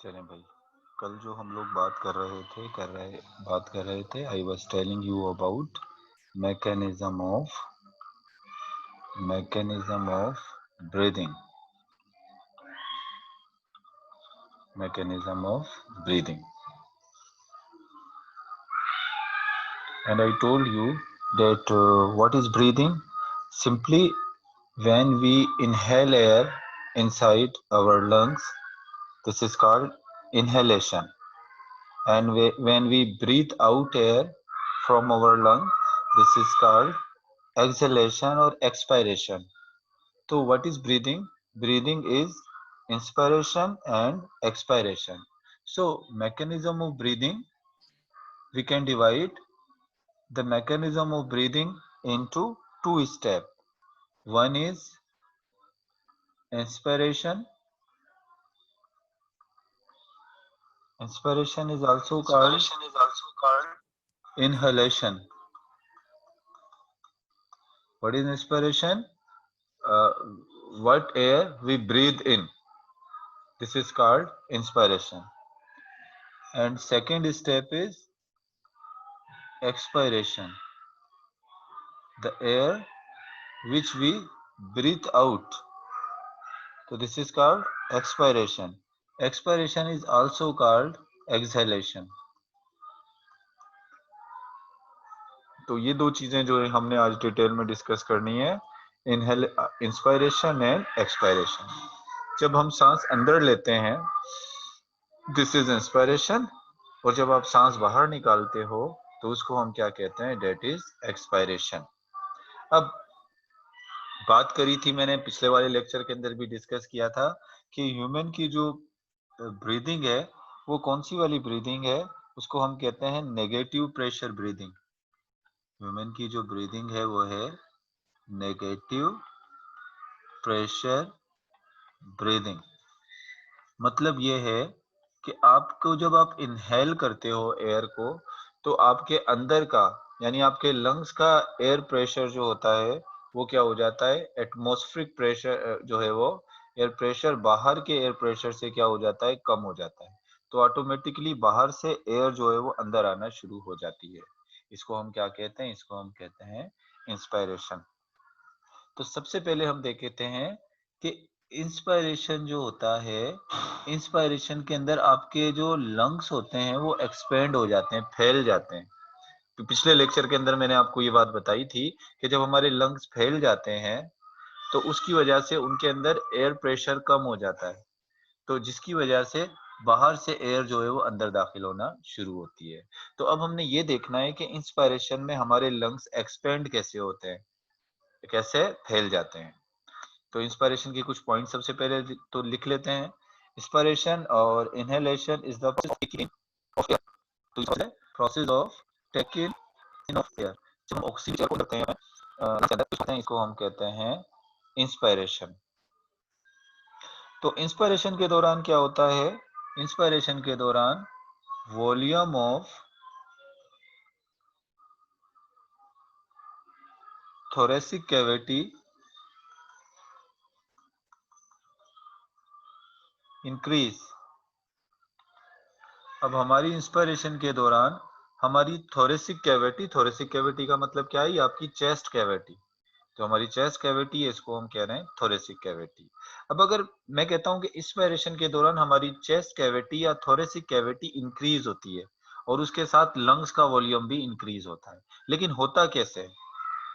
चलें भाई, कल जो हम लोग बात कर रहे थे I was telling you about mechanism of breathing mechanism of breathing and I told you that what is breathing? Simply when we inhale air inside our lungs, this is called inhalation, and when we breathe out air from our lung, this is called exhalation or expiration. So what is breathing? Breathing is inspiration and expiration. So mechanism of breathing, we can divide the mechanism of breathing into two steps. One is inspiration. Inspiration is also called inhalation. What is inspiration? Uh, what air we breathe in. This is called inspiration. And second step is expiration. The air which we breathe out. So this is called expiration. Expiration is also called exhalation. तो ये दो चीजें जो है हमने आज detail में discuss करनी है, इंस्पायरेशन एंड एक्सपायरेशन. जब हम सांस अंदर लेते हैं, दिस इज इंस्पायरेशन, और जब आप सांस बाहर निकालते हो तो उसको हम क्या कहते हैं? That is expiration. अब बात करी थी मैंने पिछले वाले लेक्चर के अंदर भी डिस्कस किया था कि ह्यूमन की जो ब्रीदिंग है वो कौन सी वाली ब्रीदिंग है? उसको हम कहते हैं नेगेटिव प्रेशर ब्रीदिंग. ह्यूमन की जो ब्रीदिंग है वो है नेगेटिव प्रेशर ब्रीदिंग. मतलब ये है कि आपको जब आप इनहेल करते हो एयर को, तो आपके अंदर का यानी आपके लंग्स का एयर प्रेशर जो होता है वो क्या हो जाता है? एटमॉस्फेरिक प्रेशर जो है वो एयर प्रेशर बाहर के एयर प्रेशर से क्या हो जाता है? कम हो जाता है. तो ऑटोमेटिकली बाहर से एयर जो है वो अंदर आना शुरू हो जाती है. इसको हम क्या कहते हैं? इसको हम कहते हैं इंस्पायरेशन. तो सबसे पहले हम देखते हैं कि इंस्पायरेशन जो होता है, इंस्पायरेशन के अंदर आपके जो लंग्स होते हैं वो एक्सपेंड हो जाते हैं, फैल जाते हैं. तो पिछले लेक्चर के अंदर मैंने आपको ये बात बताई थी कि जब हमारे लंग्स फैल जाते हैं तो उसकी वजह से उनके अंदर एयर प्रेशर कम हो जाता है, तो जिसकी वजह से बाहर से एयर जो है वो अंदर दाखिल होना शुरू होती है. तो अब हमने ये देखना है कि इंस्पायरेशन में हमारे लंग्स एक्सपेंड कैसे होते हैं, कैसे फैल जाते हैं. तो इंस्पायरेशन के कुछ पॉइंट सबसे पहले तो लिख लेते हैं. इंस्पायरेशन और inhalation is the process of taking in of air. जब हम ऑक्सीजन को लेते हैं इसको हम कहते हैं इंस्पायरेशन. तो इंस्पायरेशन के दौरान क्या होता है? इंस्पायरेशन के दौरान volume of thoracic cavity increase. अब हमारी इंस्पायरेशन के दौरान हमारी थोरेसिक कैविटी का मतलब क्या है? ये आपकी चेस्ट कैविटी. तो हमारी चेस्ट कैविटी है, इसको हम कह रहे हैं थोरेसिक कैविटी. अब अगर मैं कहता हूं कि इंस्पायरेशन के दौरान हमारी चेस्ट कैविटी या थोरेसिक कैविटी इंक्रीज होती है और उसके साथ लंग्स का वॉल्यूम भी इंक्रीज होता है, लेकिन होता कैसे है?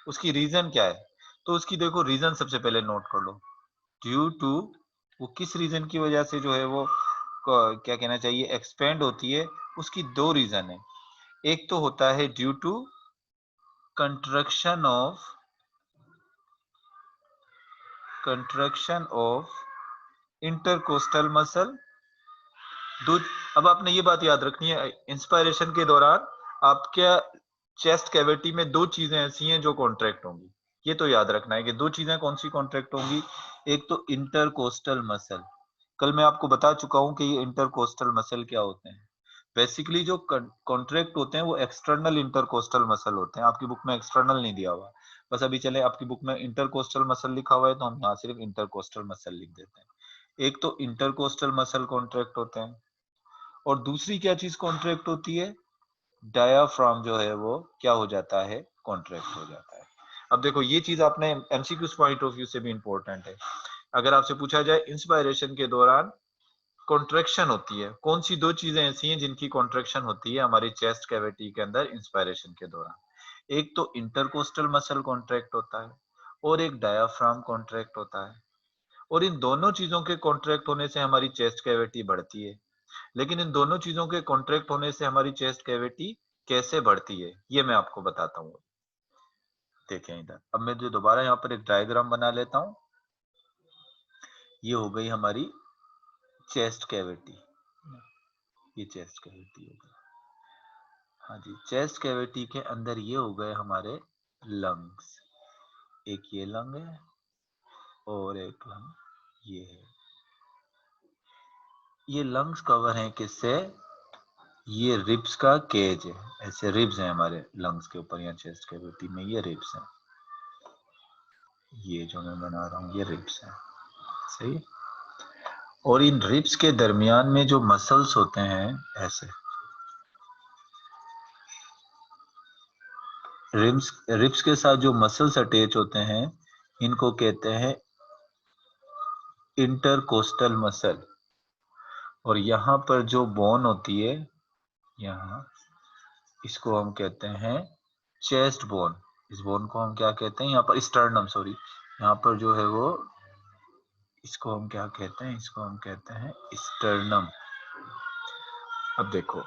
उसकी रीजन क्या है? तो उसकी देखो रीजन सबसे पहले नोट कर लो. ड्यू टू, वो किस रीजन की वजह से जो है वो क्या कहना चाहिए एक्सपेंड होती है? उसकी दो रीजन है. एक तो होता है due to contraction of intercostal muscle. अब आपने ये बात याद रखनी है, इंस्पायरेशन के दौरान आपके चेस्ट कैविटी में दो चीजें ऐसी हैं जो कॉन्ट्रैक्ट होंगी. ये तो याद रखना है कि दो चीजें कौन सी कॉन्ट्रैक्ट होंगी. एक तो इंटरकोस्टल मसल. कल मैं आपको बता चुका हूं कि ये इंटरकोस्टल मसल क्या होते हैं. बेसिकली जो कॉन्ट्रैक्ट होते हैं वो एक्सटर्नल इंटरकोस्टल मसल होते हैं. आपकी बुक में एक्सटर्नल नहीं दिया हुआ, बस अभी चले आपकी बुक में इंटरकोस्टल मसल लिखा हुआ है तो हम यहाँ सिर्फ इंटरकोस्टल मसल लिख देते हैं. एक तो इंटरकोस्टल मसल कॉन्ट्रैक्ट होते हैं और दूसरी क्या चीज कॉन्ट्रैक्ट होती है, डायाफ्राम जो है वो क्या हो जाता है, कॉन्ट्रैक्ट हो जाता है। अब देखो ये चीज आपने एमसीक्यू पॉइंट ऑफ व्यू से भी इंपॉर्टेंट है। अगर आपसे पूछा जाए इंस्पायरेशन के दौरान कॉन्ट्रैक्शन होती है, कौन सी दो चीजें ऐसी हैं जिनकी कॉन्ट्रैक्शन होती है हमारी चेस्ट कैविटी के अंदर इंस्पायरेशन के दौरान, एक तो इंटरकोस्टल मसल कॉन्ट्रैक्ट होता है और एक डायाफ्राम कॉन्ट्रैक्ट होता है। और इन दोनों चीजों के कॉन्ट्रैक्ट होने से हमारी चेस्ट कैविटी बढ़ती है। लेकिन इन दोनों चीजों के कॉन्ट्रैक्ट होने से हमारी चेस्ट कैविटी कैसे बढ़ती है ये मैं आपको बताता हूँ। देखें इधर, अब मैं जो दोबारा यहाँ पर एक डायग्राम बना लेता हूँ। ये हो गई हमारी चेस्ट कैविटी, ये चेस्ट कैविटी हो गई। हाँ जी, चेस्ट कैविटी के अंदर ये हो गए हमारे लंग्स, एक ये लंग है और एक लंग ये है। ये लंग्स कवर हैं किससे, ये रिब्स का केज है, ऐसे रिब्स हैं हमारे लंग्स के ऊपर, यहाँ चेस्ट कैविटी में ये रिब्स हैं, ये जो मैं बना रहा हूँ ये रिब्स हैं, सही। और इन रिब्स के दरमियान में जो मसल्स होते हैं ऐसे, रिब्स के साथ जो मसल्स अटैच होते हैं इनको कहते हैं इंटरकोस्टल मसल। और यहाँ पर जो बोन होती है यहाँ, इसको हम कहते हैं चेस्ट बोन। इस बोन को हम क्या कहते हैं, यहाँ पर स्टर्नम, सॉरी, यहाँ पर जो है वो, इसको हम क्या कहते हैं, इसको हम कहते हैं स्टर्नम। अब देखो,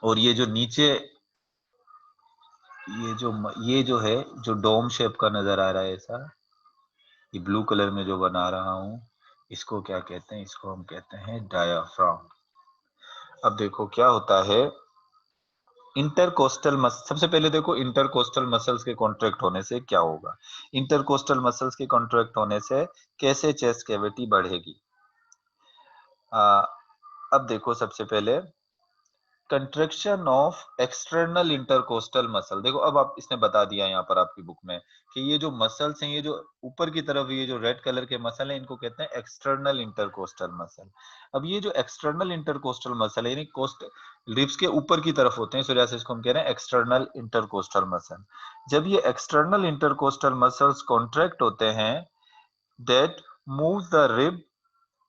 और ये जो नीचे ये जो है, जो डोम शेप का नजर आ रहा है ऐसा, ये ब्लू कलर में जो बना रहा हूं, इसको क्या कहते हैं, इसको हम कहते हैं डायाफ्राम। अब देखो क्या होता है, इंटरकोस्टल मसल, सबसे पहले देखो इंटरकोस्टल मसल्स के कॉन्ट्रैक्ट होने से क्या होगा। इंटरकोस्टल मसल्स के कॉन्ट्रैक्ट होने से कैसे चेस्ट कैविटी बढ़ेगी। अब देखो सबसे पहले contraction of external intercostal muscle. देखो अब आप, इसने बता दिया यहाँ पर आपकी बुक में कि ये जो मसल्स हैं, ये जो ऊपर की तरफ ये जो रेड कलर के मसल हैं, इनको कहते हैं एक्सटर्नल इंटरकोस्टल मसल। अब ये जो एक्सटर्नल इंटरकोस्टल मसल है, यानी कोस्ट रिब्स के ऊपर की तरफ होते हैं, इस वजह से इसको हम कह रहे हैं एक्सटर्नल इंटरकोस्टल मसल। जब ये एक्सटर्नल इंटरकोस्टल मसल्स कॉन्ट्रैक्ट होते हैं, that move the rib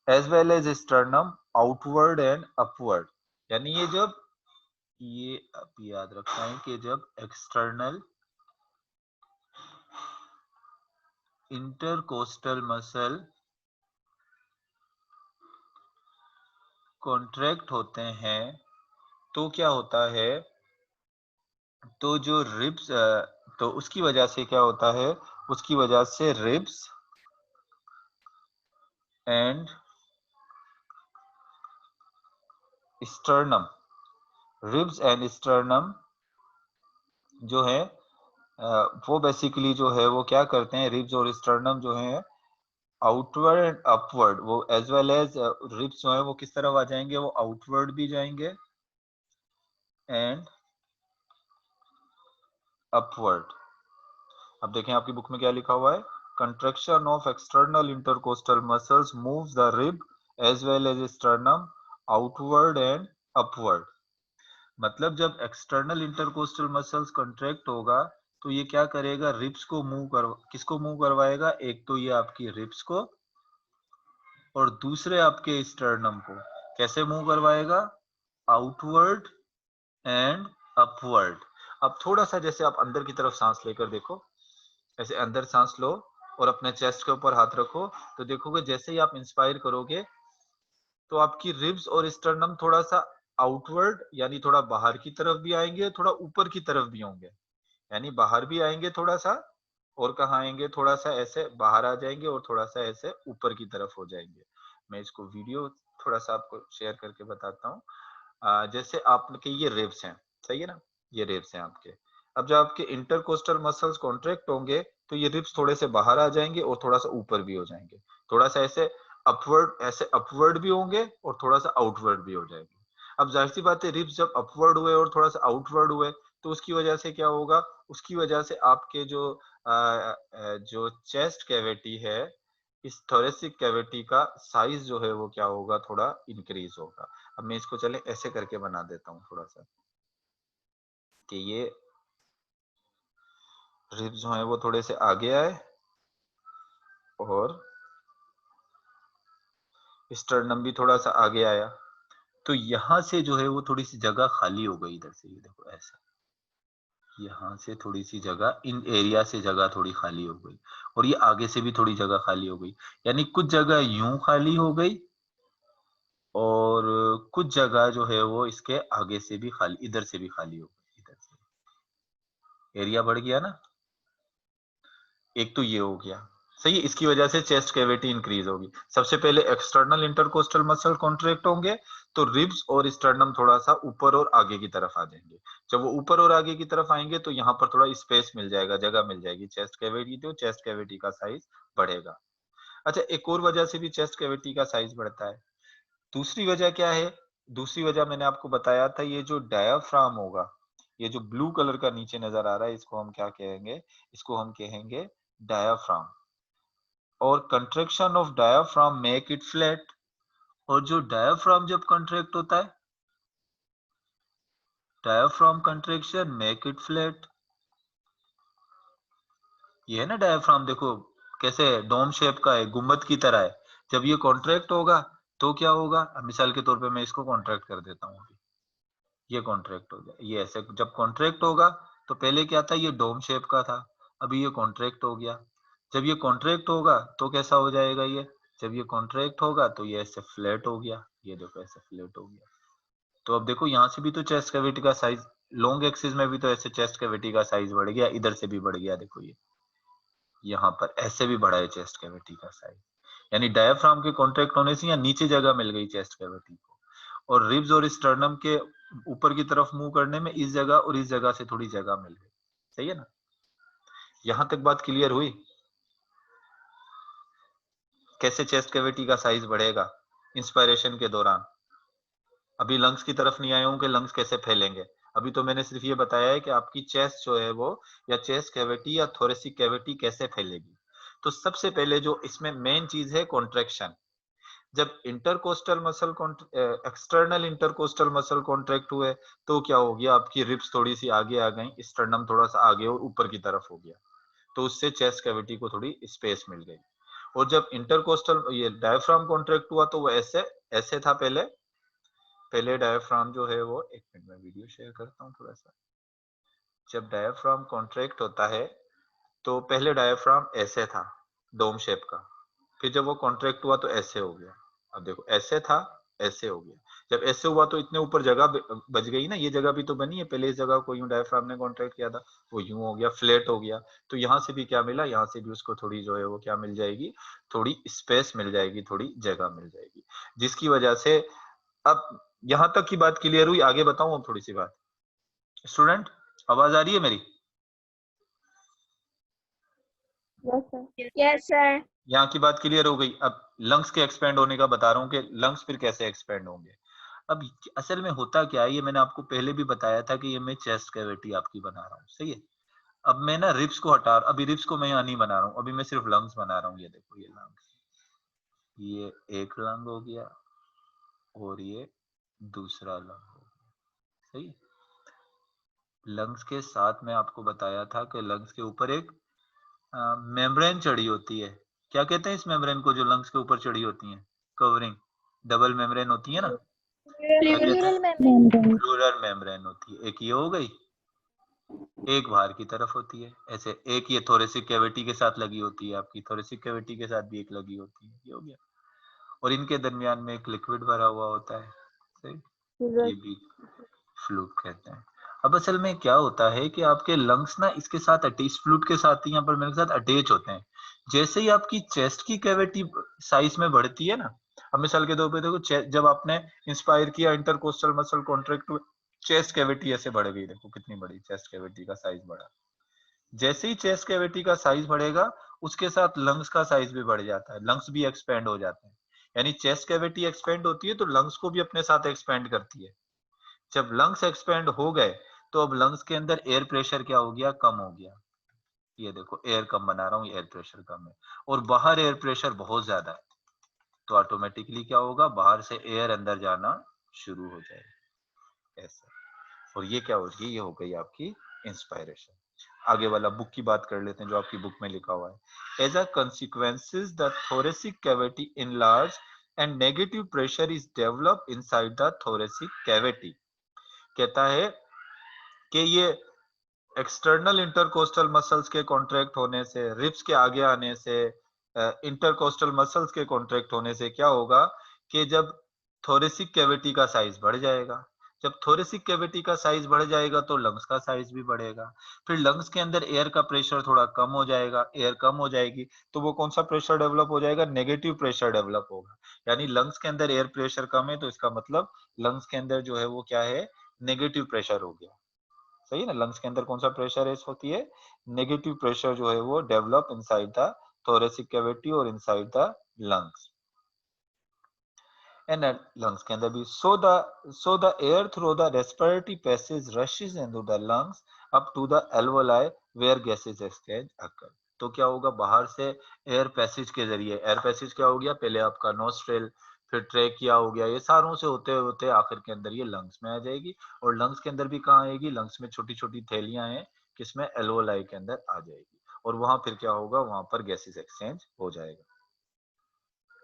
as well as sternum outward and upward. यानी ये जब, ये आप याद रखना है कि जब एक्सटर्नल इंटरकोस्टल मसल कॉन्ट्रैक्ट होते हैं तो क्या होता है, तो जो रिब्स, तो उसकी वजह से क्या होता है, उसकी वजह से ribs and sternum, ribs and sternum जो है वो बेसिकली जो है वो क्या करते हैं, रिब्स और स्टर्नम जो है आउटवर्ड एंड अपवर्ड, वो एज वेल एज रिब्स जो है वो किस तरफ आ जाएंगे, वो आउटवर्ड भी जाएंगे एंड अपवर्ड। अब देखें आपकी बुक में क्या लिखा हुआ है, contraction of external intercostal muscles moves the rib as well as sternum outward and upward. मतलब जब एक्सटर्नल इंटरकोस्टल मसल्स कॉन्ट्रैक्ट होगा तो ये क्या करेगा, रिब्स को किसको मूव करवाएगा, एक तो ये आपकी रिब्स को और दूसरे आपके स्टर्नम को कैसे मूव करवाएगा, आउटवर्ड एंड अपवर्ड। अब थोड़ा सा जैसे आप अंदर की तरफ सांस लेकर देखो, ऐसे अंदर सांस लो और अपने चेस्ट के ऊपर हाथ रखो, तो देखोगे जैसे ही आप इंस्पायर करोगे तो आपकी रिब्स और स्टर्नम थोड़ा सा आउटवर्ड यानी थोड़ा बाहर की तरफ भी आएंगे, थोड़ा ऊपर की तरफ भी होंगे। यानी बाहर भी आएंगे थोड़ा सा, और कहाँ आएंगे, थोड़ा सा ऐसे बाहर आ जाएंगे और थोड़ा सा ऐसे ऊपर की तरफ हो जाएंगे। मैं इसको वीडियो थोड़ा सा आपको शेयर करके बताता हूँ। जैसे आपके ये रिब्स हैं, सही है ना, ये रिब्स हैं आपके। अब जब आपके इंटरकोस्टल मसल्स कॉन्ट्रैक्ट होंगे तो ये रिब्स थोड़े से बाहर आ जाएंगे और थोड़ा सा ऊपर भी हो जाएंगे, थोड़ा सा ऐसे अपवर्ड भी होंगे और थोड़ा सा आउटवर्ड भी हो जाएंगे। अब जाहिर सी बात है, रिब्स जब अपवर्ड हुए और थोड़ा सा आउटवर्ड हुए तो उसकी वजह से क्या होगा, उसकी वजह से आपके जो चेस्ट कैविटी है इस थोरेसिक कैविटी का साइज जो है वो क्या होगा, थोड़ा इंक्रीज होगा। अब मैं इसको चले ऐसे करके बना देता हूँ थोड़ा सा, कि ये रिब्स जो है वो थोड़े से आगे आए और स्टर्नम भी थोड़ा सा आगे आया, तो यहाँ से जो है वो थोड़ी सी जगह खाली हो गई इधर से, ये देखो ऐसा, यहाँ से थोड़ी सी जगह, इन एरिया से जगह थोड़ी खाली हो गई, और ये आगे से भी थोड़ी जगह खाली हो गई, यानी कुछ जगह यूं खाली हो गई और कुछ जगह जो है वो इसके आगे से भी खाली, इधर से भी खाली हो गई, इधर से एरिया बढ़ गया ना। एक तो ये हो गया, सही है। इसकी वजह से चेस्ट कैविटी इंक्रीज होगी। सबसे पहले एक्सटर्नल इंटरकोस्टल मसल कॉन्ट्रैक्ट होंगे, तो रिब्स और स्टर्नम थोड़ा सा ऊपर और आगे की तरफ आ जाएंगे। जब वो ऊपर और आगे की तरफ आएंगे तो यहाँ पर थोड़ा स्पेस मिल जाएगा, जगह मिल जाएगी चेस्ट कैविटी, तो चेस्ट कैविटी का साइज बढ़ेगा। अच्छा, एक और वजह से भी चेस्ट कैविटी का साइज बढ़ता है। दूसरी वजह क्या है? दूसरी वजह मैंने आपको बताया था, ये जो डायाफ्राम होगा, ये जो ब्लू कलर का नीचे नजर आ रहा है, इसको हम क्या कहेंगे? इसको हम कहेंगे डायाफ्राम। और contraction of diaphragm make it flat, और जो डायाफ्राम जब कंट्रैक्ट होता है, diaphragm contraction make it flat. ये है ना डायाफ्राम, देखो कैसे डोम शेप का है, गुम्बद की तरह है। जब ये कॉन्ट्रैक्ट होगा तो क्या होगा? मिसाल के तौर पे मैं इसको कॉन्ट्रैक्ट कर देता हूँ, ये कॉन्ट्रैक्ट हो गया, ये ऐसे जब कॉन्ट्रैक्ट होगा तो पहले क्या था, ये डोम शेप का था, अभी ये कॉन्ट्रैक्ट हो गया। जब ये कॉन्ट्रैक्ट होगा तो कैसा हो जाएगा ये? जब ये कॉन्ट्रैक्ट होगा तो ये ऐसे फ्लैट हो गया, ये देखो ऐसे फ्लैट हो गया। तो अब देखो यहाँ से भी तो चेस्ट कैविटी का साइज, लॉन्ग एक्सिस में भी तो ऐसे चेस्ट कैविटी का साइज बढ़ गया, इधर से भी बढ़ गया, देखो ये यहाँ पर ऐसे भी बढ़ा है चेस्ट कैविटी का साइज, यानी डायाफ्राम के कॉन्ट्रैक्ट होने से यहाँ नीचे जगह मिल गई चेस्ट कैविटी को, और रिब्स और स्टर्नम के ऊपर की तरफ मूव करने में इस जगह और इस जगह से थोड़ी जगह मिल गई। सही है ना? यहां तक बात क्लियर हुई? कैसे चेस्ट कैविटी का साइज बढ़ेगा इंस्पायरेशन के दौरान। अभी लंग्स की तरफ नहीं आया हूं कि लंग्स कैसे फैलेंगे, अभी तो मैंने सिर्फ ये बताया है कि आपकी चेस्ट जो है वो, या चेस्ट कैविटी या थोरेसिक कैविटी कैसे फैलेगी। तो सबसे पहले जो इसमें मेन चीज है कॉन्ट्रैक्शन। जब intercostal muscle external intercostal muscle contract हुए तो क्या हो गया, आपकी रिब्स थोड़ी सी आगे आ गई, स्टर्नम थोड़ा सा आगे और ऊपर की तरफ हो गया, तो उससे चेस्ट कैविटी को थोड़ी स्पेस मिल गई। और जब इंटरकोस्टल ये डायफ्राम कॉन्ट्रैक्ट हुआ तो वो ऐसे ऐसे था पहले, पहले डायफ्राम जो है वो, एक मिनट में वीडियो शेयर करता हूँ थोड़ा सा। जब डायफ्राम कॉन्ट्रैक्ट होता है तो पहले डायफ्राम ऐसे था, डोम शेप का, फिर जब वो कॉन्ट्रैक्ट हुआ तो ऐसे हो गया। अब देखो ऐसे था, ऐसे हो गया। जब ऐसे हुआ तो इतने ऊपर जगह बच गई ना, ये जगह भी तो बनी है, पहले इस जगह को यूं डायफ्राम ने कॉन्ट्रैक्ट किया था, वो यूं हो गया, फ्लैट हो गया। तो यहाँ से भी क्या मिला, यहाँ से भी उसको थोड़ी जो है वो क्या मिल जाएगी, थोड़ी स्पेस मिल जाएगी, थोड़ी जगह मिल जाएगी, जिसकी वजह से अब यहाँ तक की बात क्लियर हुई। आगे बताऊं अब थोड़ी सी बात। स्टूडेंट, आवाज आ रही है मेरी? Yes sir. Yes sir. यहाँ की बात क्लियर हो गई। अब लंग्स के एक्सपेंड होने का बता रहा हूँ कि लंग्स फिर कैसे एक्सपेंड होंगे। अब असल में होता क्या है, ये मैंने आपको पहले भी बताया था कि ये मैं चेस्ट कैविटी आपकी बना रहा हूँ, सही है। अब मैं ना रिब्स को हटा, अभी रिब्स को मैं यहाँ नहीं बना रहा हूँ, अभी मैं सिर्फ लंग्स बना रहा हूँ। ये देखो ये लंग्स, ये एक लंग हो गया और ये दूसरा लंग हो गया, सही है। लंग्स के साथ में आपको बताया था कि लंग्स के ऊपर एक मेम्ब्रेन चढ़ी होती है। क्या कहते हैं इस मेम्ब्रेन को, जो लंग्स के ऊपर चढ़ी होती है? कवरिंग, डबल मेम्ब्रेन होती है ना, क्या कहते हैं? प्लूरल मेम्ब्रेन होती है। एक ये हो गई, एक बाहर की तरफ होती है ऐसे, एक ये थोरेसिक कैविटी के साथ लगी होती है, आपकी थोरेसिक कैविटी के साथ भी एक लगी होती है, ये हो गया। और इनके दरमियान में एक लिक्विड भरा हुआ होता है, सही, ये भी फ्लूइड कहते हैं। अब असल में क्या होता है कि आपके लंग्स ना इसके साथ इस फ्लूइड के साथ ही यहाँ पर मेरे साथ अटैच होते हैं। जैसे ही आपकी चेस्ट की कैविटी साइज में बढ़ती है ना, अब मिसाल के तौर पे देखो, जब आपने इंस्पायर किया, इंटरकोस्टल मसल कॉन्ट्रैक्ट हुए, चेस्ट कैविटी ऐसे बढ़ गई, देखो कितनी बड़ी चेस्ट कैविटी का साइज बढ़ा। जैसे ही चेस्ट कैविटी का साइज बढ़ेगा, उसके साथ लंग्स का साइज भी बढ़ जाता है, लंग्स भी एक्सपेंड हो जाते हैं। यानी चेस्ट कैविटी एक्सपेंड होती है तो लंग्स को भी अपने साथ एक्सपेंड करती है। जब लंग्स एक्सपेंड हो गए तो अब लंग्स के अंदर एयर प्रेशर क्या हो गया, कम हो गया। ये देखो एयर कम बना रहा हूँ, एयर प्रेशर कम है, और बाहर एयर प्रेशर बहुत ज्यादा है, तो ऑटोमेटिकली क्या होगा, बाहर से एयर अंदर जाना शुरू हो जाएगा ऐसा। और ये क्या होगी, ये हो गई आपकी इंस्पायरेशन। आगे वाला बुक की बात कर लेते हैं जो आपकी बुक में लिखा हुआ है। As a consequences the thoracic cavity enlarge and negative pressure is develop inside the thoracic cavity. कहता है कि ये एक्सटर्नल इंटरकोस्टल मसल्स के कॉन्ट्रैक्ट होने से, रिब्स के आगे आने से, इंटरकोस्टल मसल्स के कॉन्ट्रैक्ट होने से क्या होगा कि जब थोरेसिक कैविटी का साइज बढ़ जाएगा, जब थोरेसिक कैविटी का साइज बढ़ जाएगा तो लंग्स का साइज भी बढ़ेगा, फिर लंग्स के अंदर एयर का प्रेशर थोड़ा कम हो जाएगा, एयर कम हो जाएगी तो वो कौन सा प्रेशर डेवलप हो जाएगा, नेगेटिव प्रेशर डेवलप होगा। यानी लंग्स के अंदर एयर प्रेशर कम है तो इसका मतलब लंग्स के अंदर जो है वो क्या है, नेगेटिव प्रेशर हो गया। सही है ना, लंग्स के अंदर कौन सा प्रेशर है, होती है नेगेटिव प्रेशर जो है वो develop inside the thoracic cavity और inside the lungs, and lungs के अंदर भी। So the air through the respiratory passage rushes into the lungs up to the alveoli where gases exchange occur. तो क्या होगा, बाहर से एयर पैसेज के जरिए, एयर पैसेज क्या हो गया, पहले आपका नोस्ट्रिल, फिर ट्रेकिया हो गया, ये सारों से होते होते आखिर के अंदर ये लंग्स में आ जाएगी, और लंग्स के अंदर भी कहाँ आएगी, लंग्स में छोटी छोटी थैलियां हैं किसमें, एल्वोलाई के अंदर आ जाएगी, और वहां फिर क्या होगा, वहां पर गैसेस एक्सचेंज हो जाएगा।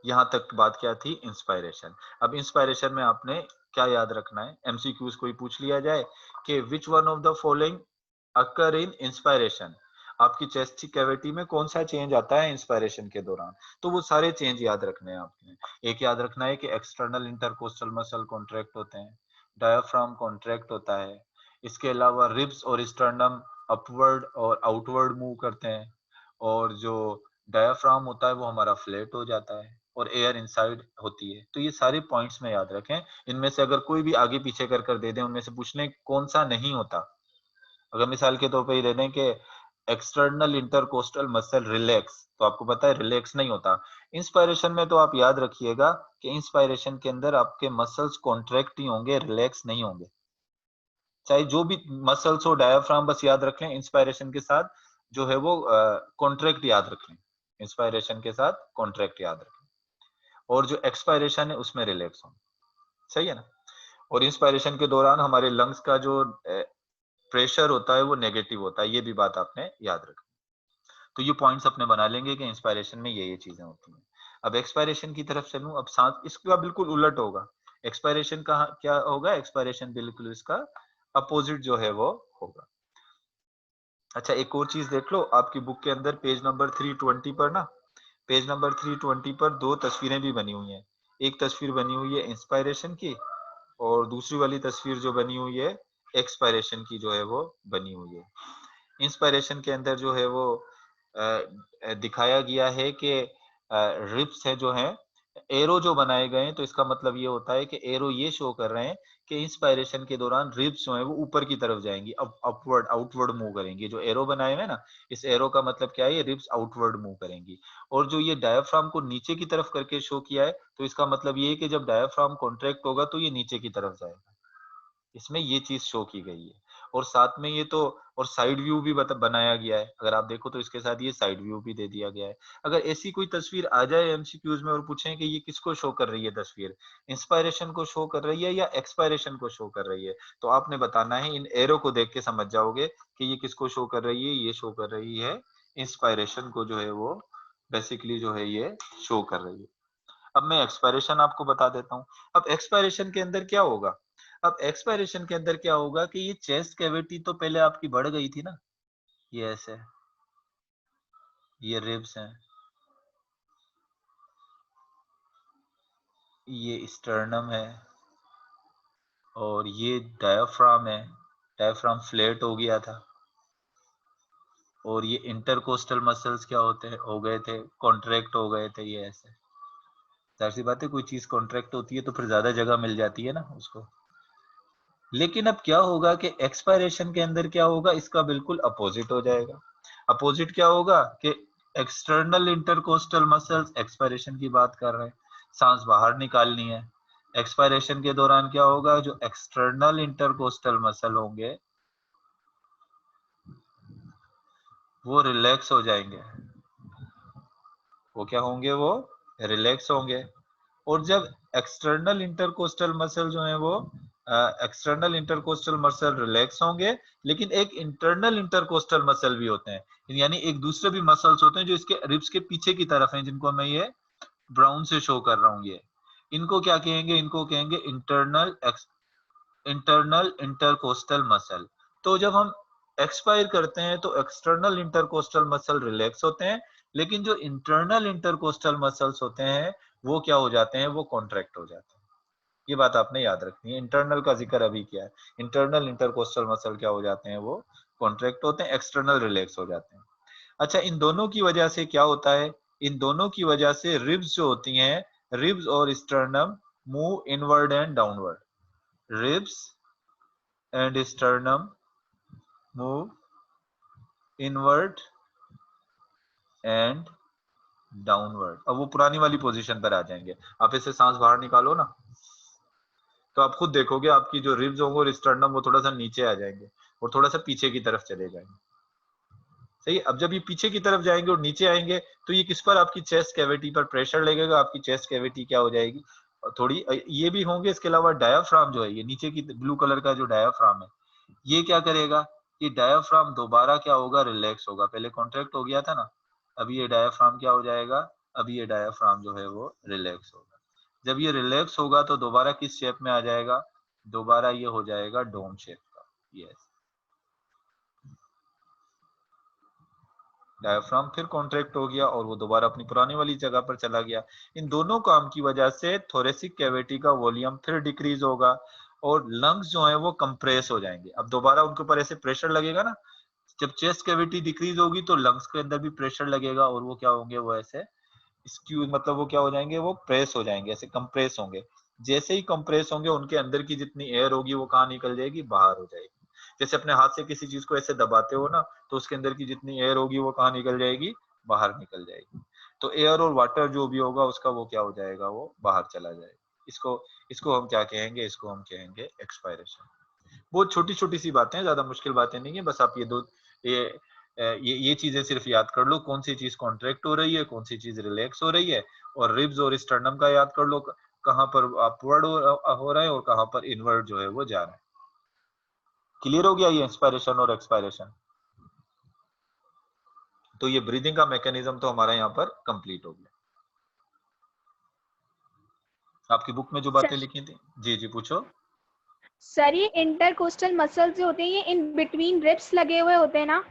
यहां तक बात क्या थी, इंस्पायरेशन। अब इंस्पायरेशन में आपने क्या याद रखना है, एमसीक्यूज कोई पूछ लिया जाए कि which one of the following occur in inspiration, आपकी चेस्ट की कैविटी में कौन सा चेंज आता है इंस्पायरेशन के दौरान, तो वो सारे चेंज याद रखने हैं आपने। एक याद रखना है कि एक्सटर्नल इंटरकोस्टल मसल कॉन्ट्रैक्ट होते हैं, डायाफ्राम कॉन्ट्रैक्ट होता है, इसके अलावा रिब्स और स्टर्नम अपवर्ड और आउटवर्ड मूव करते हैं, और जो डायाफ्राम होता है वो हमारा फ्लैट हो जाता है, और एयर इनसाइड होती है। तो ये सारे पॉइंट्स में याद रखें, इनमें से अगर कोई भी आगे पीछे कर दे दें, उनमें से पूछने कौन सा नहीं होता। अगर मिसाल के तौर पर ये दे दें कि एक्सटर्नल इंटरकोस्टल मसल रिलैक्स, तो आपको पता है रिलैक्स नहीं होता। इंस्पायरेशन में तो आप याद रखिएगा कि इंस्पायरेशन के अंदर आपके मसल्स कॉन्ट्रैक्ट ही होंगे, रिलैक्स नहीं होंगे, चाहे जो भी मसल्स हो, डायाफ्राम बस याद रख लें, इंस्पायरेशन के साथ जो है वो कॉन्ट्रैक्ट याद रख लें, इंस्पायरेशन के साथ कॉन्ट्रैक्ट याद रखें, और जो एक्सपायरेशन है उसमें रिलैक्स हो। सही है ना। और इंस्पायरेशन के दौरान हमारे लंग्स का जो प्रेशर होता है वो नेगेटिव होता है, ये भी बात आपने याद रखनी। तो ये पॉइंट्स अपने बना लेंगे कि इंस्पायरेशन में ये चीजें होती हैं। अब एक्सपायरेशन की तरफ चलूं, अब सांस इसका बिल्कुल उलट होगा। एक्सपायरेशन का क्या होगा, एक्सपायरेशन बिल्कुल इसका अपोजिट जो है वो होगा। अच्छा, एक और चीज देख लो, आपकी बुक के अंदर पेज नंबर 320 पर ना, पेज नंबर 320 पर दो तस्वीरें भी बनी हुई हैं। एक तस्वीर बनी हुई है इंस्पायरेशन की, और दूसरी वाली तस्वीर जो बनी हुई है एक्सपायरेशन की जो है वो बनी हुई है। इंस्पायरेशन के अंदर जो है वो दिखाया गया है कि रिब्स है जो है, एरो जो बनाए गए हैं, तो इसका मतलब ये होता है कि एरो ये शो कर रहे हैं कि इंस्पायरेशन के दौरान रिब्स जो है वो ऊपर की तरफ जाएंगी, अब अपवर्ड आउटवर्ड मूव करेंगी। जो एरो बनाए हुए हैं ना, इस एरो का मतलब क्या है, ये रिब्स आउटवर्ड मूव करेंगी। और जो ये डायाफ्राम को नीचे की तरफ करके शो किया है, तो इसका मतलब ये है कि जब डायाफ्राम कॉन्ट्रैक्ट होगा तो ये नीचे की तरफ जाएगा, इसमें ये चीज शो की गई है। और साथ में ये तो, और साइड व्यू भी बनाया गया है, अगर आप देखो तो इसके साथ ये साइड व्यू भी दे दिया गया है। अगर ऐसी कोई तस्वीर आ जाए एमसीक्यूज में और पूछें कि ये किसको शो कर रही है तस्वीर, इंस्पायरेशन को शो कर रही है या एक्सपायरेशन को शो कर रही है, तो आपने बताना है, इन एरो को देख के समझ जाओगे कि ये किसको शो कर रही है, ये शो कर रही है इंस्पायरेशन को जो है वो बेसिकली जो है ये शो कर रही है। अब मैं एक्सपायरेशन आपको बता देता हूँ। अब एक्सपायरेशन के अंदर क्या होगा, अब एक्सपायरेशन के अंदर क्या होगा कि ये चेस्ट कैविटी तो पहले आपकी बढ़ गई थी ना, ये ऐसे, ये रिब्स हैं, ये स्टर्नम है, और ये डायाफ्राम है, डायाफ्राम फ्लैट हो गया था, और ये इंटरकोस्टल मसल्स क्या होते हैं, हो गए थे, कॉन्ट्रैक्ट हो गए थे, ये ऐसे। जाहिर सी बात है, कोई चीज कॉन्ट्रैक्ट होती है तो फिर ज्यादा जगह मिल जाती है ना उसको। लेकिन अब क्या होगा कि एक्सपायरेशन के अंदर क्या होगा, इसका बिल्कुल अपोजिट हो जाएगा। अपोजिट क्या होगा कि एक्सटर्नल इंटरकोस्टल मसल्स, एक्सपायरेशन की बात कर रहे हैं, सांस बाहर निकालनी है, एक्सपायरेशन के दौरान क्या होगा, जो एक्सटर्नल इंटरकोस्टल मसल होंगे वो रिलैक्स हो जाएंगे। वो क्या होंगे? वो रिलैक्स होंगे। और जब एक्सटर्नल इंटरकोस्टल मसल जो है वो एक्सटर्नल इंटरकोस्टल मसल रिलैक्स होंगे, लेकिन एक इंटरनल इंटरकोस्टल मसल भी होते हैं, यानी एक दूसरे भी मसल्स होते हैं जो इसके रिब्स के पीछे की तरफ हैं, जिनको मैं ये ब्राउन से शो कर रहा हूँ। ये इनको क्या कहेंगे? इनको कहेंगे इंटरनल इंटरकोस्टल मसल। तो जब हम एक्सपायर करते हैं तो एक्सटर्नल इंटरकोस्टल मसल रिलैक्स होते हैं, लेकिन जो इंटरनल इंटरकोस्टल मसल्स होते हैं वो क्या हो जाते हैं? वो कॉन्ट्रैक्ट हो जाते हैं। ये बात आपने याद रखनी है। इंटरनल का जिक्र अभी किया है। इंटरनल इंटरकोस्टल मसल क्या हो जाते हैं? वो कॉन्ट्रैक्ट होते हैं, एक्सटर्नल रिलैक्स हो जाते हैं। अच्छा, इन दोनों की वजह से क्या होता है? इन दोनों की वजह से रिब्स जो होती हैं, रिब्स और sternum move inward and downward. Ribs and sternum move inward and downward. अब वो पुरानी वाली पोजीशन पर आ जाएंगे। आप इसे सांस बाहर निकालो ना, तो आप खुद देखोगे आपकी जो रिब्स होंगे और स्टर्नम वो थोड़ा सा नीचे आ जाएंगे और थोड़ा सा पीछे की तरफ चले जाएंगे। सही। अब जब ये पीछे की तरफ जाएंगे और नीचे आएंगे तो ये किस पर? आपकी चेस्ट कैविटी पर प्रेशर लगेगा। आपकी चेस्ट कैविटी क्या हो जाएगी? थोड़ी ये भी होंगे। इसके अलावा डायाफ्राम जो है, ये नीचे की ब्लू कलर का जो डायाफ्राम है, ये क्या करेगा? ये डायाफ्राम दोबारा क्या होगा? रिलैक्स होगा। पहले कॉन्ट्रैक्ट हो गया था ना, अभी ये डायाफ्राम क्या हो जाएगा? अभी ये डायाफ्राम जो है वो रिलैक्स होगा। जब ये रिलैक्स होगा तो दोबारा किस शेप में आ जाएगा? दोबारा ये हो जाएगा डोम शेप का। यस, डायफ्राम फिर कॉन्ट्रैक्ट हो गया और वो दोबारा अपनी पुरानी वाली जगह पर चला गया। इन दोनों काम की वजह से थोरेसिक कैविटी का वॉल्यूम फिर डिक्रीज होगा और लंग्स जो है वो कंप्रेस हो जाएंगे। अब दोबारा उनके ऊपर ऐसे प्रेशर लगेगा ना, जब चेस्ट कैविटी डिक्रीज होगी तो लंग्स के अंदर भी प्रेशर लगेगा और वो क्या होंगे? वो ऐसे स्क्यू, मतलब वो क्या हो जाएंगे? वो प्रेस हो जाएंगे, ऐसे कंप्रेस होंगे। जैसे ही कंप्रेस होंगे उनके अंदर की जितनी एयर होगी वो कहाँ निकल जाएगी? बाहर हो जाएगी। जैसे अपने हाथ से किसी चीज को ऐसे दबाते हो ना, तो उसके अंदर की जितनी एयर होगी वो कहाँ निकल जाएगी? बाहर निकल जाएगी। तो एयर और वाटर जो भी होगा उसका वो क्या हो जाएगा? वो बाहर चला जाएगा। इसको इसको हम क्या कहेंगे? इसको हम कहेंगे एक्सपायरेशन। बहुत छोटी छोटी सी बातें हैं, ज्यादा मुश्किल बातें नहीं है। बस आप ये ये चीजें सिर्फ याद कर लो, कौन सी चीज कॉन्ट्रैक्ट हो रही है, कौन सी चीज रिलैक्स हो रही है। और रिब्स और स्टर्नम का याद कर लो, कहां पर अपवर्ड हो रहा है और कहां पर इनवर्ड जो है वो जा रहा है। क्लियर हो गया ये इंस्पायरेशन और एक्सपायरेशन? तो ये ब्रीदिंग का मैकेनिज्म तो हमारा यहाँ पर कंप्लीट हो गया। आपकी बुक में जो बातें लिखी थी, जी जी पूछो। सर ये इंटरकोस्टल मसल्स जो होते हैं ये इन बिटवीन रिब्स लगे हुए होते हैं ना?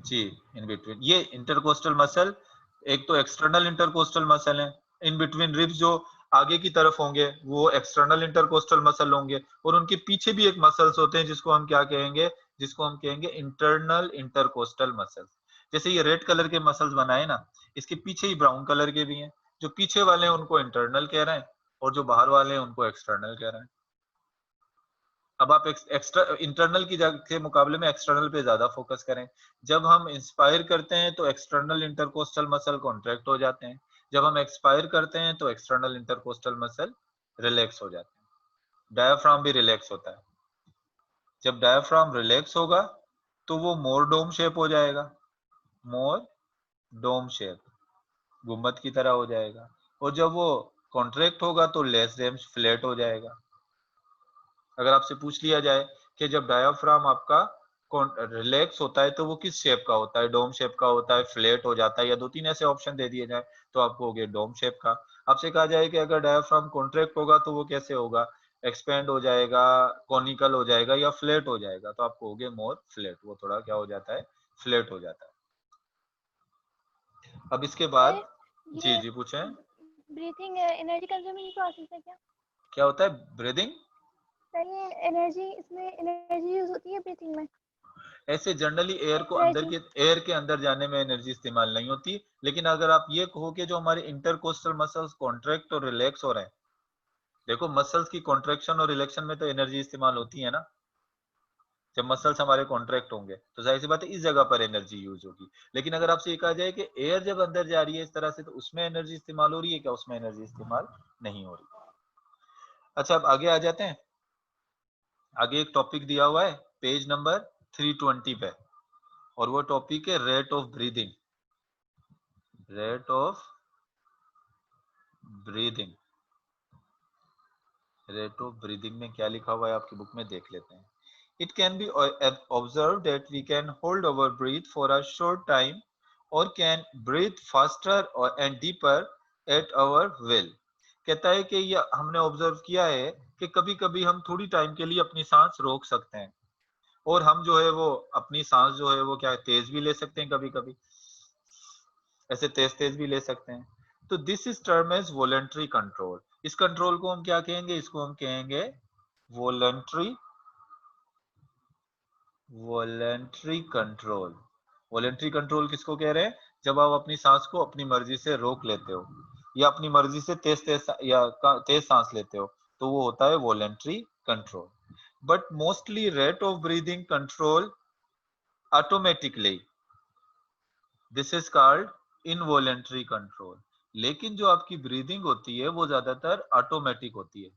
जी, इन बिटवीन ये इंटरकोस्टल मसल, एक तो एक्सटर्नल इंटरकोस्टल मसल है। इन बिटवीन रिब्स जो आगे की तरफ होंगे वो एक्सटर्नल इंटरकोस्टल मसल होंगे, और उनके पीछे भी एक मसल्स होते हैं जिसको हम क्या कहेंगे? जिसको हम कहेंगे इंटरनल इंटरकोस्टल मसल्स। जैसे ये रेड कलर के मसल्स बनाए ना, इसके पीछे ही ब्राउन कलर के भी हैं। जो पीछे वाले हैं उनको इंटरनल कह रहे हैं और जो बाहर वाले हैं उनको एक्सटर्नल कह रहे हैं। अब आप एक्स्ट्रा इंटरनल की जगह के मुकाबले में एक्सटर्नल पे ज्यादा फोकस करें। जब हम इंस्पायर करते हैं तो एक्सटर्नल इंटरकोस्टल मसल कॉन्ट्रैक्ट हो जाते हैं। जब हम एक्सपायर करते हैं तो एक्सटर्नल इंटरकोस्टल मसल रिलैक्स हो जाते हैं। डायाफ्राम भी रिलैक्स होता है। जब डायाफ्राम रिलैक्स होगा तो वो मोर डोम शेप हो जाएगा। मोर डोम शेप, गुम्बद की तरह हो जाएगा। और जब वो कॉन्ट्रैक्ट होगा तो लेस देन फ्लैट हो जाएगा। अगर आपसे पूछ लिया जाए कि जब डायाफ्राम आपका रिलैक्स होता है तो वो किस शेप का होता है? डोम शेप का होता है, फ्लैट हो जाता है, या दो तीन ऐसे ऑप्शन दे दिए जाए तो आपको हो गया डोम शेप का। आपसे कहा जाए कि अगर डायाफ्राम कॉन्ट्रैक्ट होगा तो वो कैसे होगा? एक्सपेंड हो जाएगा, कॉनिकल हो जाएगा, या फ्लैट हो जाएगा? तो आपको हो गया मोर फ्लैट, वो थोड़ा क्या हो जाता है? फ्लैट हो जाता है। अब इसके बाद जी ये जी पूछें। ब्रीथिंग एनर्जी कंज्यूमिंग प्रोसेस है क्या? क्या होता है ब्रीदिंग? सर ये एनर्जी, इसमें एनर्जी यूज होती है ब्रीथिंग में? ऐसे जनरली एयर को अंदर एनर्जी। के एयर के अंदर जाने में एनर्जी इस्तेमाल नहीं होती। लेकिन अगर आप ये कहो कि जो हमारे इंटरकोस्टल मसल्स कॉन्ट्रैक्ट और रिलैक्स हो रहे हैं, देखो मसल्स की कॉन्ट्रैक्शन और रिलैक्शन में तो एनर्जी इस्तेमाल होती है ना। जब मसल्स हमारे कॉन्ट्रैक्ट होंगे तो जाहिर सी बात है इस जगह पर एनर्जी यूज होगी। लेकिन अगर आपसे ये कहा जाए कि एयर जब अंदर जा रही है इस तरह से तो उसमें एनर्जी इस्तेमाल हो रही है क्या? उसमें एनर्जी इस्तेमाल नहीं हो रही। अच्छा, अब आगे आ जाते हैं। आगे एक टॉपिक दिया हुआ है पेज नंबर 320 पे, और वो टॉपिक है rate of breathing. Rate of breathing, rate of breathing में क्या लिखा हुआ है आपकी बुक में, देख लेते हैं। It can be observed that we can hold our breath for a short time or can breathe faster and deeper at our will। कहता है कि ये हमने ऑब्जर्व किया है कि कभी कभी हम थोड़ी टाइम के लिए अपनी सांस रोक सकते हैं और हम जो है वो अपनी सांस जो है वो क्या तेज भी ले सकते हैं, कभी कभी ऐसे तेज तेज भी ले सकते हैं। तो this is term as voluntary control. इस कंट्रोल को हम क्या कहेंगे, इसको हम कहेंगे वॉलंटरी कंट्रोल। वॉलंटरी कंट्रोल किसको कह रहे हैं, जब आप अपनी सांस को अपनी मर्जी से रोक लेते हो या अपनी मर्जी से तेज तेज सांस लेते हो, तो वो होता है voluntary control. But mostly rate of breathing control automatically, this is called involuntary control. लेकिन जो आपकी ब्रीदिंग होती है वो ज्यादातर ऑटोमेटिक होती है,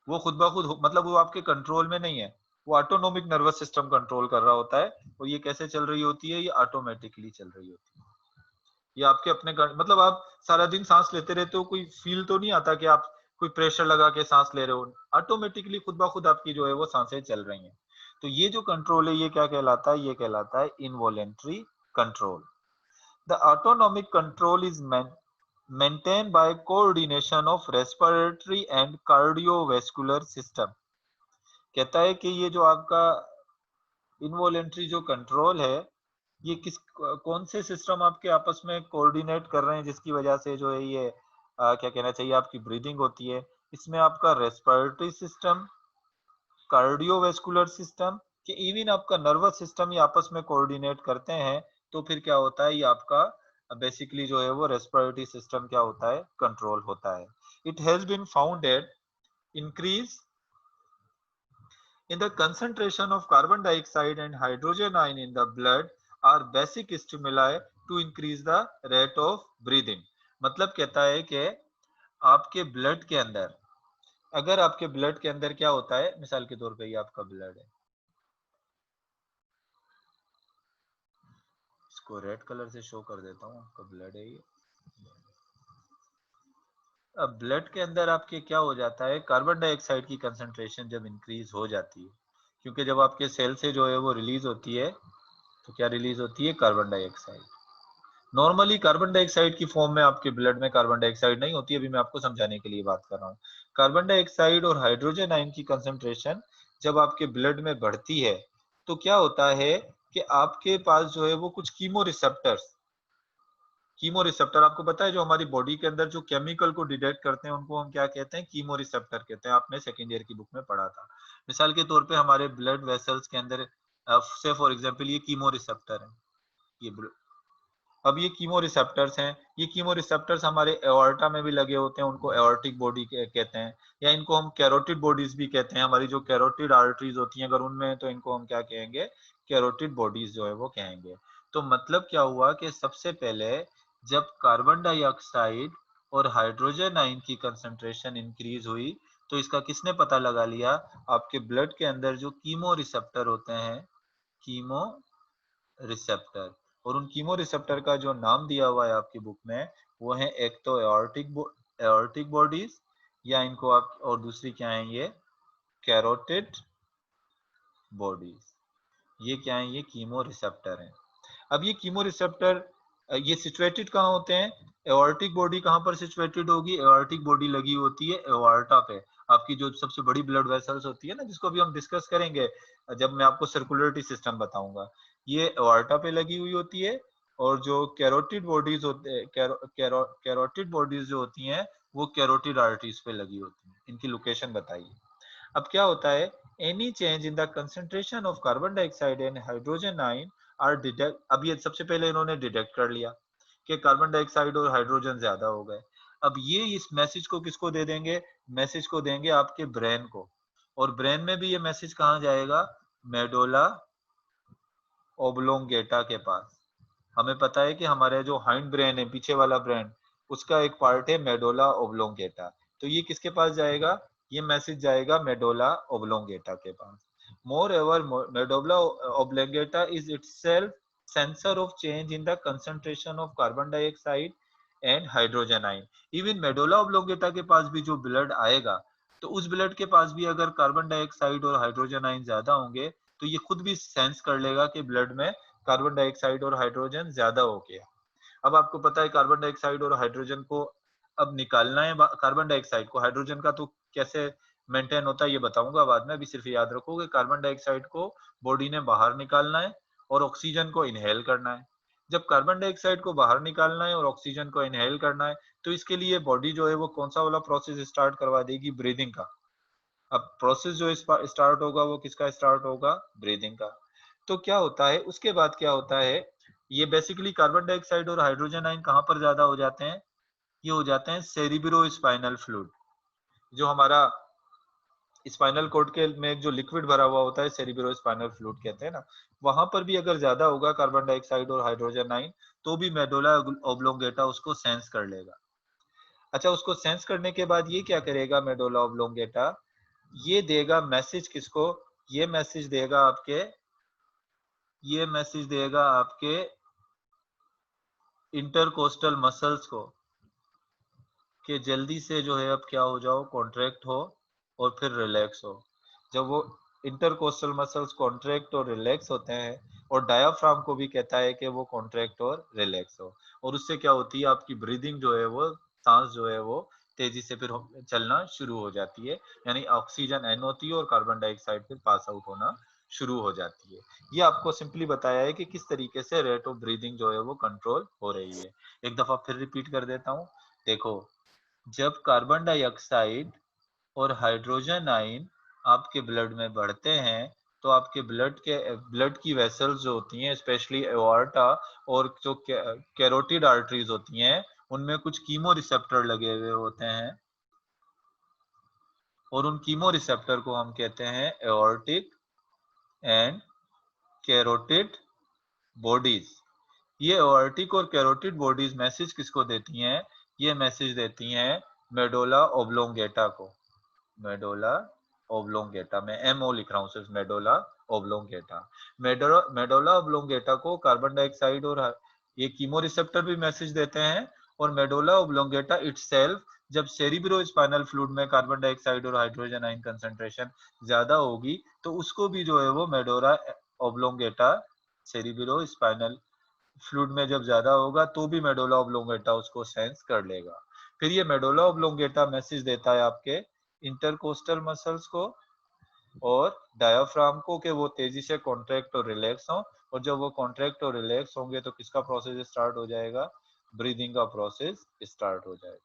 वो खुद ब खुद मतलब वो आपके कंट्रोल में नहीं है, वो ऑटोनोमिक नर्वस सिस्टम कंट्रोल कर रहा होता है। और ये कैसे चल रही होती है, ये ऑटोमेटिकली चल रही होती है। ये आपके अपने मतलब आप सारा दिन सांस लेते रहते हो, कोई फील तो नहीं आता कि आप कोई प्रेशर लगा के सांस ले रहे हो, ऑटोमेटिकली खुद ब खुद आपकी जो है वो सांसें चल रही हैं। तो ये जो कंट्रोल है ये क्या कहलाता है, ये कहलाता है involuntary control. The autonomic control is maintained by coordination of respiratory and cardiovascular system। कहता है कि ये जो आपका इनवॉलेंट्री जो कंट्रोल है, ये कौन से सिस्टम आपके आपस में कोऑर्डिनेट कर रहे हैं, जिसकी वजह से जो है ये क्या कहना चाहिए आपकी ब्रीदिंग होती है। इसमें आपका रेस्पिरेटरी सिस्टम, कार्डियोवैस्कुलर सिस्टम कि इवन आपका नर्वस सिस्टम ये आपस में कोऑर्डिनेट करते हैं। तो फिर क्या होता है, ये आपका बेसिकली जो है वो रेस्पिरेटरी सिस्टम क्या होता है, कंट्रोल होता है। It has been found that increase in the concentration of carbon dioxide and hydrogen ion in the blood are basic stimuli to increase the rate of breathing। मतलब कहता है कि आपके ब्लड के अंदर, अगर आपके ब्लड के अंदर क्या होता है, मिसाल के तौर पे ये आपका ब्लड है, इसको रेड कलर से शो कर देता हूँ, आपका ब्लड है ये। अब ब्लड के अंदर आपके क्या हो जाता है, कार्बन डाइऑक्साइड की कंसंट्रेशन जब इंक्रीज हो जाती है, क्योंकि जब आपके सेल से जो है वो रिलीज होती है, तो क्या रिलीज होती है, carbon dioxide. Normally carbon dioxide की फॉर्म में आपके ब्लड में कार्बन डाइऑक्साइड नहीं होती, अभी मैं आपको समझाने के लिए बात कर रहा हूँ। कार्बन डाइऑक्साइड और हाइड्रोजन आयन की कंसंट्रेशन जब आपके ब्लड में बढ़ती है, तो क्या होता है कि आपके पास जो है वो कुछ कीमो रिसेप्टर आपको पता है, जो हमारी बॉडी के अंदर जो केमिकल को डिटेक्ट करते हैं उनको हम क्या कहते हैं, कीमो रिसेप्टर कहते हैं। आपने सेकेंड ईयर की बुक में पढ़ा था। मिसाल के तौर पे हमारे ब्लड वेसल्स के अंदर से फॉर एग्जांपल ये कीमो रिसेप्टर है, ये अब ये कीमो रिसेप्टर्स हैं, ये कीमो रिसेप्टर्स हमारे एओर्टा में भी लगे होते हैं, उनको एओर्टिक बॉडी कहते हैं, या इनको हम कैरोटिड बॉडीज भी कहते हैं। हमारी जो कैरोटिड आर्टरीज होती हैं अगर उनमें, तो इनको हम क्या कहेंगे, कैरोटिड बॉडीज जो है वो कहेंगे। तो मतलब क्या हुआ कि सबसे पहले जब कार्बन डाइऑक्साइड और हाइड्रोजन आयन की कंसंट्रेशन इंक्रीज हुई, तो इसका किसने पता लगा लिया, आपके ब्लड के अंदर जो कीमो रिसेप्टर होते हैं, कीमो रिसेप्टर, और उन कीमो रिसेप्टर का जो नाम दिया हुआ है आपकी बुक में, वो है एक तो एओर्टिक बॉडीज, या इनको आप, और दूसरी क्या है, ये कैरोटिड बॉडीज। ये क्या है, ये कीमो रिसेप्टर है। अब ये कीमो रिसेप्टर ये सिचुएटेड कहाँ होते हैं, एओर्टिक बॉडी कहाँ पर सिचुएटेड होगी, एओर्टिक बॉडी लगी होती है एओर्टा पे। आपकी जो सबसे बड़ी ब्लड वेसल्स होती है ना, जिसको अभी हम डिस्कस करेंगे जब मैं आपको सर्कुलेटरी सिस्टम बताऊंगा, ये एओर्टा पे लगी हुई होती है। और जो कैरोटिड बॉडीज होते हैं, कैरोटिड बॉडीज जो होती हैं, वो कैरोटिड आर्टरीज पे लगी होती हैं। इनकी लोकेशन बताइए। अब क्या होता है, any change in the concentration of carbon dioxide and hydrogen ion are detect. अब ये सबसे पहले इन्होंने डिटेक्ट कर लिया कि कार्बन डाइऑक्साइड और हाइड्रोजन ज्यादा हो गए। अब ये इस मैसेज को किसको दे देंगे, मैसेज को देंगे आपके ब्रेन को। और ब्रेन में भी ये मैसेज कहाँ जाएगा, मेडोला ओब्लोंगेटा के पास। हमें पता है कि हमारे जो हाइंड ब्रेन है, पीछे वाला ब्रेन, उसका एक पार्ट है मेडोला ओब्लोंगेटा। तो ये किसके पास जाएगा, ये मैसेज जाएगा मेडोला ओब्लोंगेटा के पास। Moreover, medulla oblongata is itself sensor of change in the concentration of carbon dioxide and hydrogen ion. Even medulla oblongata के पास भी जो ब्लड आएगा तो उस ब्लड के पास भी अगर कार्बन डाइऑक्साइड और हाइड्रोजन आयन ज्यादा होंगे तो ये खुद भी सेंस कर लेगा कि ब्लड में कार्बन डाइऑक्साइड और हाइड्रोजन ज्यादा हो गया। अब आपको पता है कार्बन डाइऑक्साइड और हाइड्रोजन को अब निकालना है, कार्बन डाइऑक्साइड को, हाइड्रोजन का तो कैसे मेंटेन होता है ये बताऊंगा बाद में, अभी सिर्फ याद रखो कि कार्बन डाइऑक्साइड को बॉडी ने बाहर निकालना है और ऑक्सीजन को इनहेल करना है। जब कार्बन डाइऑक्साइड को बाहर निकालना है और ऑक्सीजन को इनहेल करना है तो इसके लिए बॉडी जो है वो कौन सा वाला प्रोसेस स्टार्ट करवा देगी, ब्रीदिंग का। अब प्रोसेस जो स्टार्ट होगा वो किसका स्टार्ट होगा, ब्रीदिंग का। तो क्या होता है उसके बाद, क्या होता है, ये बेसिकली कार्बन डाइऑक्साइड और हाइड्रोजन आयन कहां पर ज्यादा हो जाते हैं, ये हो जाते हैं सेरिब्रो स्पाइनल फ्लूइड, जो हमारा स्पाइनल कोड के में जो लिक्विड भरा हुआ होता है सेरिब्रो स्पाइनल फ्लूइड कहते हैं ना, वहां पर भी अगर ज्यादा होगा कार्बन डाइऑक्साइड और हाइड्रोजन आयन तो भी मेडुला ओब्लोंगेटा उसको सेंस कर लेगा। अच्छा, उसको सेंस करने के बाद ये क्या करेगा मेडुला ओब्लोंगेटा, ये देगा मैसेज किसको, ये मैसेज देगा आपके, ये मैसेज देगा आपके इंटरकोस्टल मसल्स को कि जल्दी से जो है अब क्या हो जाओ, कॉन्ट्रैक्ट हो और फिर रिलैक्स हो। जब वो इंटरकोस्टल मसल्स कॉन्ट्रैक्ट और रिलैक्स होते हैं और डायाफ्राम को भी कहता है कि वो कॉन्ट्रैक्ट और रिलैक्स हो, और उससे क्या होती है आपकी ब्रीदिंग जो है वो, सांस जो है वो तेजी से फिर चलना शुरू हो जाती है, यानी ऑक्सीजन इन होती है और कार्बन डाइऑक्साइड फिर पास आउट होना शुरू हो जाती है। ये आपको सिंपली बताया है कि किस तरीके से रेट ऑफ ब्रीदिंग जो है वो कंट्रोल हो रही है। एक दफा फिर रिपीट कर देता हूँ, देखो, जब कार्बन डाइऑक्साइड और हाइड्रोजन आयन आपके ब्लड में बढ़ते हैं तो आपके ब्लड की वेसल्स जो होती हैं, स्पेशली एओर्टा और जो कैरोटिड आर्टरीज होती हैं, उनमें कुछ कीमो रिसेप्टर लगे हुए होते हैं और उन कीमो रिसेप्टर को हम कहते हैं एओर्टिक एंड कैरोटिड बॉडीज। ये एओर्टिक और कैरोटिड बॉडीज मैसेज किसको देती हैं, ये मैसेज देती हैं मेडुला ओब्लोंगेटा को। मेडुला ओब्लोंगेटा, मैं एमओ लिख रहा हूँ सिर्फ, मेडुला ओब्लोंगेटा। मेडुला ओब्लोंगेटा को कार्बन डाइऑक्साइड और ये कीमो रिसेप्टर भी मैसेज देते हैं, और मेडुला ओब्लोंगेटा इटसेल्फ जब सेरिब्रो स्पाइनल फ्लूइड में कार्बन डाइऑक्साइड और हाइड्रोजन आयन कंसंट्रेशन ज्यादा होगी तो उसको भी जो है वो medulla oblongata cerebro spinal fluid में जब ज्यादा होगा तो भी मेडुला ओब्लोंगेटा उसको सेंस कर लेगा। फिर ये मेडुला ओब्लोंगेटा मैसेज देता है आपके इंटरकोस्टल मसल्स को और डायाफ्राम को कि वो तेजी से कॉन्ट्रैक्ट और रिलैक्स हो, और जब वो कॉन्ट्रैक्ट और रिलैक्स होंगे तो किसका प्रोसेस स्टार्ट हो जाएगा, ब्रीदिंग का प्रोसेस स्टार्ट हो जाएगा,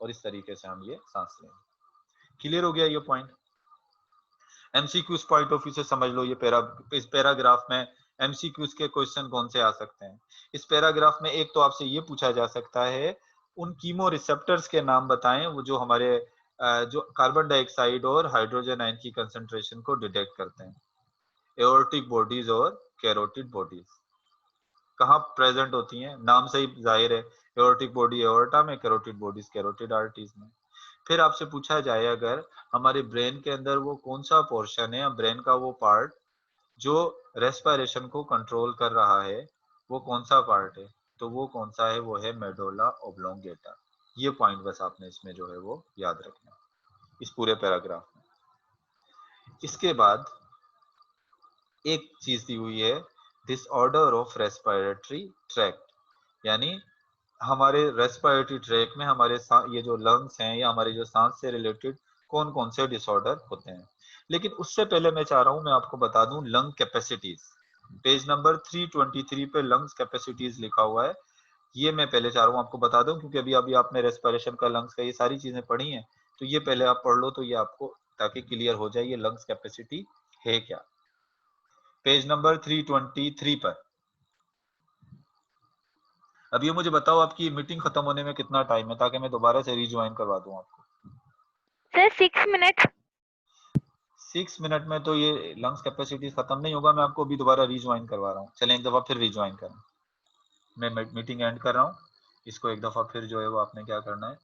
और इस तरीके से हम ये सांस लेंगे। क्लियर हो गया ये point? MCQs point of view से समझ लो, ये इस पैराग्राफ में एमसीक्यूज के क्वेश्चन कौन से आ सकते हैं। इस पैराग्राफ में एक तो आपसे ये पूछा जा सकता है उन कीमो रिसेप्टर्स के नाम बताएं वो जो हमारे जो कार्बन डाइऑक्साइड और हाइड्रोजन आयन की कंसंट्रेशन को डिटेक्ट करते हैं। एओर्टिक बॉडीज और कैरोटिड बॉडीज कहाँ प्रेजेंट होती हैं, नाम से ही जाहिर है, एओर्टिक बॉडी एओर्टा में, कैरोटिड बॉडीज कैरोटिड आर्टरीज में। फिर आपसे पूछा जाए अगर हमारे ब्रेन के अंदर वो कौन सा पोर्शन है, ब्रेन का वो पार्ट जो रेस्पिरेशन को कंट्रोल कर रहा है, वो कौन सा पार्ट है, तो वो कौन सा है, वो है मेडुला ओब्लोंगेटा। ये पॉइंट बस आपने इसमें जो है वो याद रखना इस पूरे पैराग्राफ में। इसके बाद एक चीज दी हुई है डिसऑर्डर ऑफ रेस्पिरेटरी ट्रैक्ट, यानी हमारे रेस्पिरेटरी ट्रैक में हमारे ये जो लंग्स हैं या हमारे जो सांस से रिलेटेड कौन कौन से डिसऑर्डर होते हैं। लेकिन उससे पहले मैं चाह रहा हूं मैं आपको बता दूं लंग कैपेसिटीज। पेज नंबर 323 पे लंग्स कैपेसिटीज लिखा हुआ है, ये मैं पहले चाह रहा हूं आपको बता दूं क्योंकि अभी अभी आपने रेस्पिरेशन का, लंग्स का, ये सारी चीजें पढ़ी हैं, तो ये पहले आप पढ़ लो तो ये आपको ताकि क्लियर हो जाए ये लंग्स कैपेसिटी है क्या। पेज नंबर 323 पर। अब ये मुझे बताओ आपकी मीटिंग खत्म होने में कितना टाइम है ताकि मैं दोबारा से रिज्वाइन करवा दूं आपको। Sir 6 minute. 6 मिनट में तो ये लंग्स कैपेसिटी खत्म नहीं होगा, मैं आपको अभी दोबारा रिज्वाइन करवा रहा हूँ। चलें एक दफा फिर रिज्वाइन करें, मैं मीटिंग एंड कर रहा हूँ, इसको एक दफा फिर जो है वो आपने क्या करना है